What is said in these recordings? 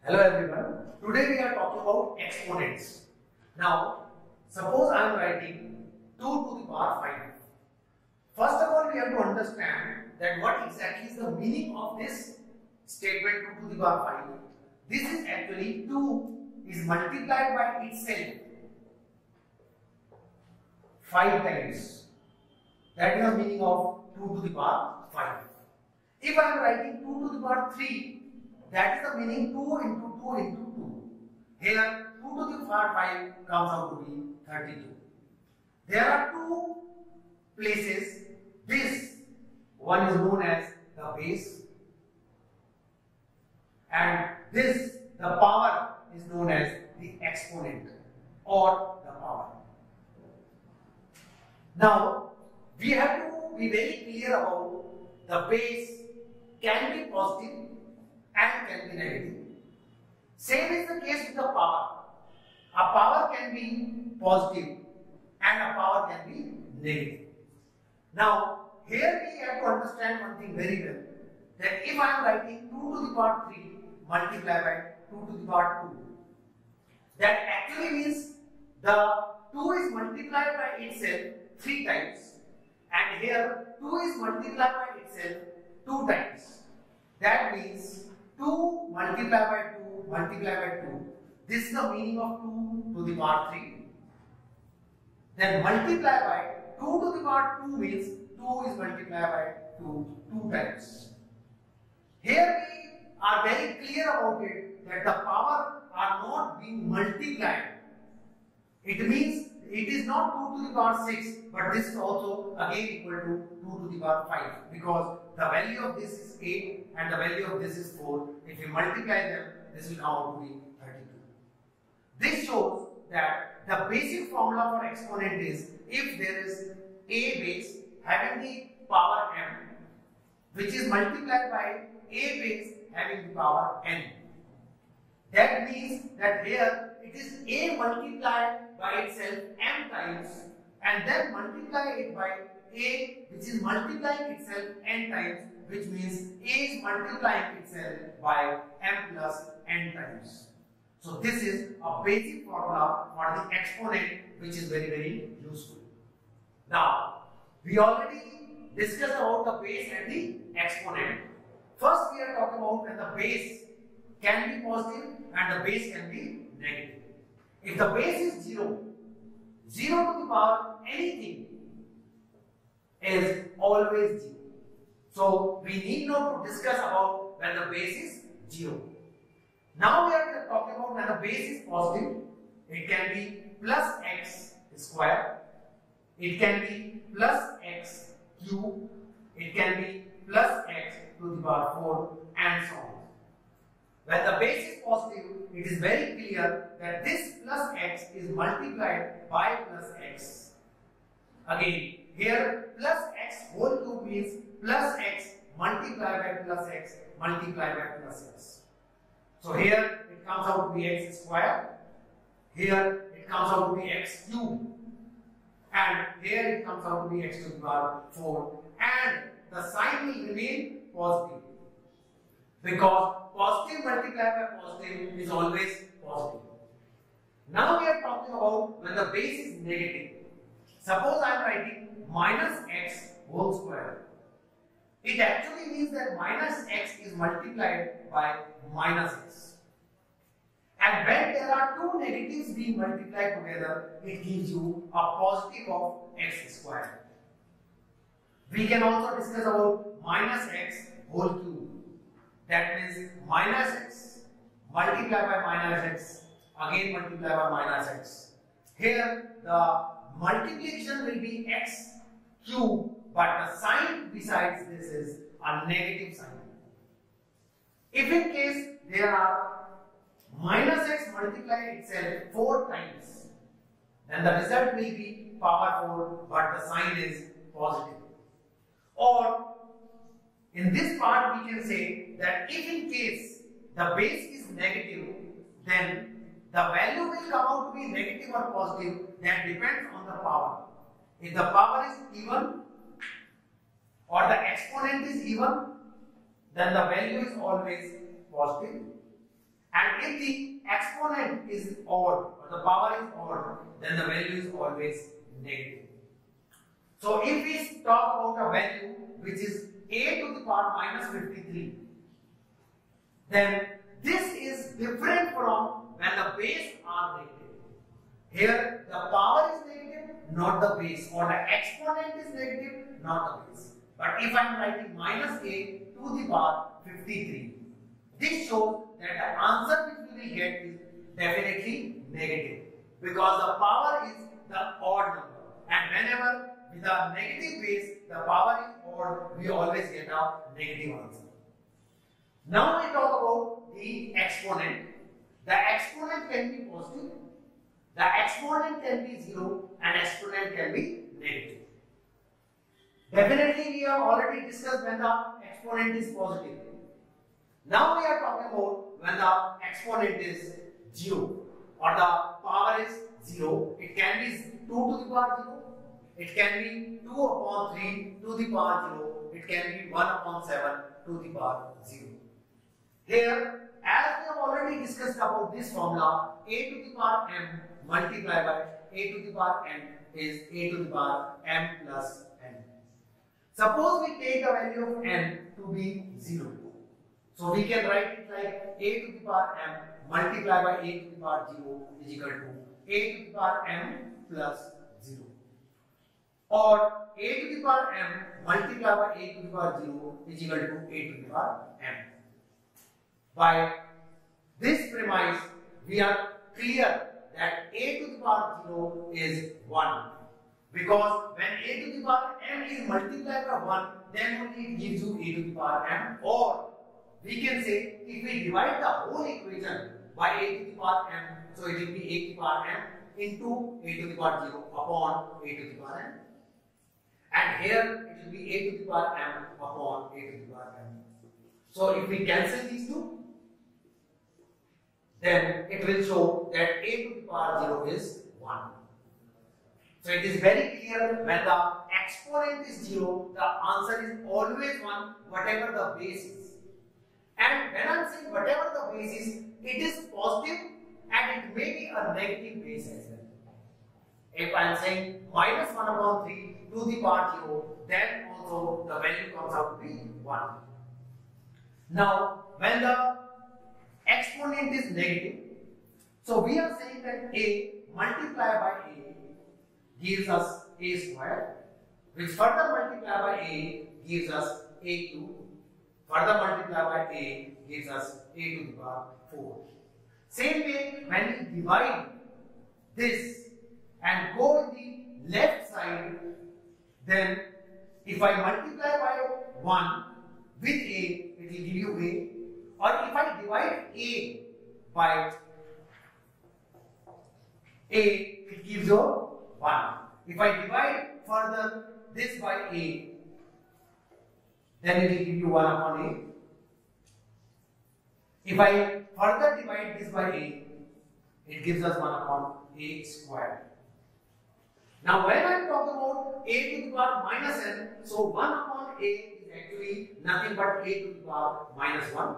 Hello everyone. Today we are talking about exponents. Now, suppose I am writing 2 to the power 5. First of all, we have to understand that what exactly is the meaning of this statement 2 to the power 5. This is actually 2 is multiplied by itself 5 times. That is the meaning of 2 to the power 5. If I am writing 2 to the power 3, that is the meaning 2 into 2 into 2. Here 2 to the power 5 comes out to be 32. There are two places. This one is known as the base, and this, the power, is known as the exponent or the power. Now, we have to be very clear about the base can be positive and can be negative. Same is the case with the power. A power can be positive and a power can be negative. Now, here we have to understand one thing very well, that if I am writing 2 to the power 3 multiplied by 2 to the power 2, that actually means the 2 is multiplied by itself 3 times, and here 2 is multiplied by itself 2 times. That means 2 multiplied by 2 multiplied by 2. This is the meaning of 2 to the power 3. Then multiply by 2 to the power 2 means 2 is multiplied by 2 times. Here we are very clear about it that the power are not being multiplied. It means it is not 2 to the power 6, but this is also again equal to 2 to the power 5, because the value of this is 8 and the value of this is 4. If you multiply them, this will come out to be 32. This shows that the basic formula for exponent is if there is a base having the power m, which is multiplied by a base having the power n. That means that here it is a multiplied by itself m times, and then multiply it by a which is multiplying itself n times, which means a is multiplying itself by m plus n times. So this is a basic formula for the exponent, which is very useful. Now, we already discussed about the base and the exponent. First we are talking about when the base can be positive and the base can be negative. If the base is 0, 0 to the power anything is always 0. So we need not to discuss about when the base is 0. Now we are talking about when the base is positive. It can be plus x square, it can be plus x cube, it can be plus x to the power 4, and so on. When the base is positive, it is very clear that this plus x is multiplied by plus x. Again, here plus x whole cube means plus x multiplied by plus x multiplied by plus x. So here it comes out to be x square, here it comes out to be x cube, and here it comes out to be x to the power 4, and the sign will remain positive, because positive multiplied by positive is always positive. Now we are talking about when the base is negative. Suppose I am writing minus x whole square. It actually means that minus x is multiplied by minus x. And when there are two negatives being multiplied together, it gives you a positive of x square. We can also discuss about minus x whole cube. That means minus x multiplied by minus x, again multiplied by minus x. Here the multiplication will be x cube, but the sign besides this is a negative sign. If in case there are minus x multiplied itself 4 times, then the result will be power 4, but the sign is positive. Or in this part we can say that if in case the base is negative, then the value will come out to be negative or positive. That depends on the power. If the power is even or the exponent is even, then the value is always positive. And if the exponent is odd or the power is odd, then the value is always negative. So if we talk about a value which is a to the power minus 53, then this is different from when the base are negative. Here the power is negative, not the base, or the exponent is negative, not the base. But if I am writing minus a to the power 53, this shows that the answer which we will get is definitely negative, because the power is the odd number, and whenever with a negative base the power is odd, we always get a negative answer. Now we talk about the exponent. The exponent can be positive, the exponent can be 0, and exponent can be negative. Definitely we have already discussed when the exponent is positive. Now we are talking about when the exponent is 0 or the power is 0. It can be 2 to the power 0. It can be 2 upon 3 to the power 0. It can be 1 upon 7 to the power 0. Here, as we have already discussed about this formula, a to the power m multiplied by a to the power n is a to the power m plus n. Suppose we take the value of n to be 0. So we can write it like a to the power m multiplied by a to the power 0 is equal to a to the power m plus 0. Or a to the power m multiplied by a to the power 0 is equal to a to the power m. By this premise, we are clear that a to the power 0 is 1. Because when a to the power m is multiplied by 1, then only it gives you a to the power m. Or we can say, if we divide the whole equation by a to the power m, so it will be a to the power m into a to the power 0 upon a to the power m. And here it will be a to the power m upon a to the power m. So if we cancel these two, then it will show that a to the power 0 is 1. So it is very clear, when the exponent is 0, the answer is always 1, whatever the base is. And when I am saying whatever the base is, it is positive and it may be a negative base as well. If I am saying minus 1 upon 3 to the power 0, then also the value comes out to be 1. Now, when the exponent is negative, so we are saying that a multiplied by a gives us a square, which further multiplied by a gives us a2, further multiplied by a gives us a to the power 4. Same way, when we divide this and go in the left side, then if I multiply by 1 with a, it will give you a. Or if I divide a by a, it gives you 1. If I divide further this by a, then it will give you 1 upon a. If I further divide this by a, it gives us 1 upon a squared. Now when I am talking about a to the power minus n, so 1 upon a is actually nothing but a to the power minus 1.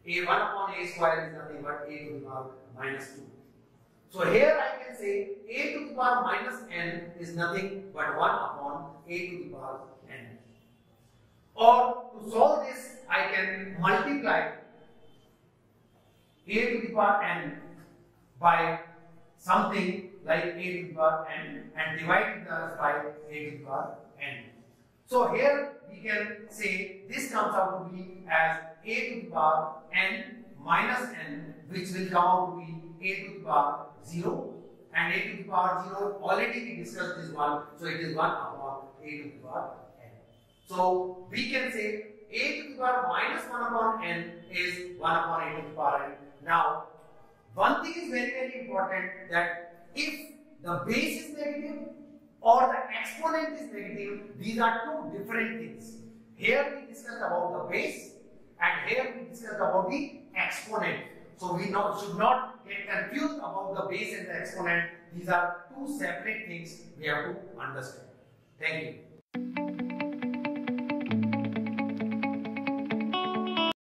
A 1 upon a square is nothing but a to the power minus 2. So here I can say a to the power minus n is nothing but 1 upon a to the power n. Or to solve this, I can multiply a to the power n by something like a to the power n and divide it by a to the power n. So here we can say this comes out to be as a to the power n minus n, which will come out to be a to the power 0, and a to the power 0 already we discussed this one, so it is 1 upon a to the power n. So we can say a to the power minus 1 upon n is 1 upon a to the power n. Now, one thing is very important, that if the base is negative or the exponent is negative, these are two different things. Here we discussed about the base and here we discussed about the exponent. So we should not get confused about the base and the exponent. These are two separate things we have to understand. Thank you.